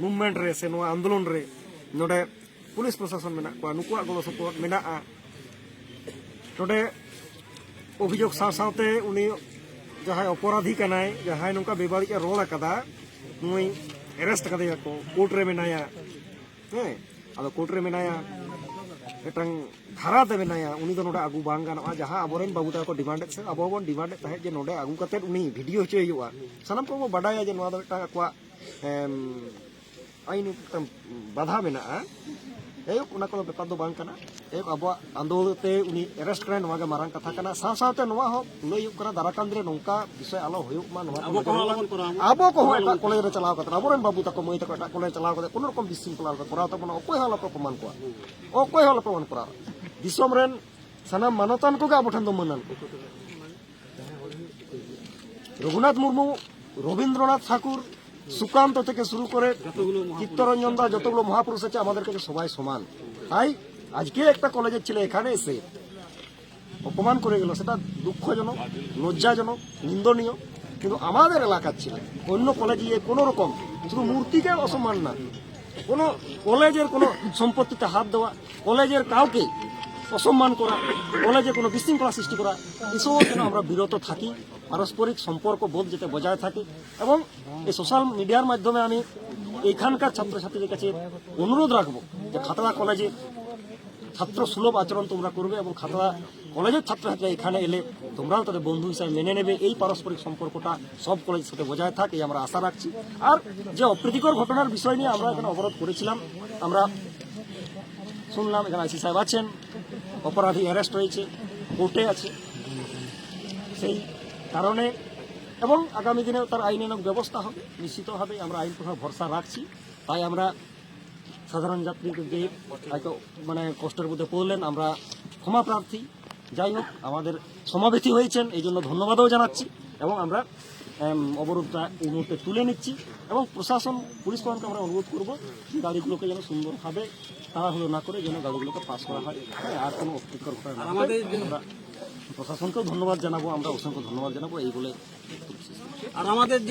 Movement রে से नोआ आंदोलन रे नोडे पुलिस प्रशासन मेना को नुकुआ गलो सपोर्ट मेना नोडे अभियोग साथ-साथे उनी जहां अपराधी कनाय जहां नोका बेबाड़ी रोल कदा नुई अरेस्ट कदेया को कोर्ट रे मेनाया हे आदो कोर्ट रे मेनाया एटंग धारा दे मेनाया उनी दो नोडे आगु बांग गानोआ जहां अबोरेन बाबू ताको डिमांड से अबो बोन डिमांड ताहे जे नोडे आगु कते उनी वीडियो होचे हुआ सनम को बडाया जे नोआ दो टा को आईन बाधा मेना एक उना को बेपार दो बांग कना एक अब आंदोलन ते उनी अरेस्ट करे नोआ गे मारंग कथा कना साथ-साथे नोआ हो लई करा दाराकान रे नोंका विषय आलो होयो मा नोआ आबो को एटा कॉलेज रे चलाव कता अबोरेन बाबू ताको मई ताको एटा कॉलेज चलाव कता कोनो रकम बिसिंपल को कराव तबना ओकोय हला प्रमाण को ओकोय हला प्रमाण करा दिसोम रेन सानाम मानतान को गे आबोठन दो मनन रघुनाथ मुर्मू रवींद्रनाथ ठाकुर सुकांत থেকে শুরু করে চিত্তরঞ্জন দা যতগুলো মহাপুরুষ আছে আমাদের কাছে সবাই সমান তাই আজকে একটা কলেজের ছেলে এখানে এসে অপমান করে গেল সেটা দুঃখজনক লজ্জাজনক নিন্দনীয় কিন্তু আমাদের এলাকার ছেলে অন্য কলেজে গিয়ে কোনো রকম শুধু মূর্তিকে অসম্মান না কোনো কলেজের কোনো সম্পত্তিতে হাত দেওয়া কলেজের কাউকে অসম্মান করা কলেজে কোনো বিশৃঙ্খলা সৃষ্টি করা এসব যেন আমরা বিরত থাকি পারস্পরিক সম্পর্ক বোধ যাতে বজায় থাকে এবং এই সোশ্যাল মিডিয়ার মাধ্যমে আমি এখানকার ছাত্রছাত্রীদের কাছে অনুরোধ রাখবো যে খাতড়া কলেজে ছাত্র সুলভ আচরণ তোমরা করবে এবং খাতড়া কলেজের ছাত্রছাত্রীরা এখানে এলে তোমরাও তাদের বন্ধু হিসাবে মেনে নেবে এই পারস্পরিক সম্পর্কটা সব কলেজের সাথে বজায় থাকে এই আমরা আশা রাখছি আর যে অপ্রীতিকর ঘটনার বিষয় নিয়ে আমরা এখানে অবরোধ করেছিলাম আমরা শুনলাম এখানে আইসি সাহেব আছেন অপরাধী অ্যারেস্ট হয়েছে কোর্টে আছে সেই কারণে এবং আগামী দিনে তার আইনানুগ ব্যবস্থা হবে নিশ্চিতভাবে আমরা আইন প্রথা ভরসা রাখছি তাই আমরা সাধারণ যাত্রীকে যে হয়তো মানে কষ্টের মধ্যে পড়লেন আমরা ক্ষমা প্রার্থী যাই হোক আমাদের সমাবেশী হয়েছেন এই জন্য ধন্যবাদও জানাচ্ছি এবং আমরা অবরোধটা এই মুহূর্তে তুলে নিচ্ছি এবং প্রশাসন পুলিশ প্রশাসনকে আমরা অনুরোধ করবো গাড়িগুলোকে যেন সুন্দরভাবে তাড়াহুড়ো না করে যেন গাড়িগুলোকে পাস করা হয় আর কোনো অপ্রীতিকর ঘটনা না হয়। আমরা প্রশাসনকেও ধন্যবাদ জানাবো আমরা অসংখ্য ধন্যবাদ জানাবো এই বলে আর আমাদের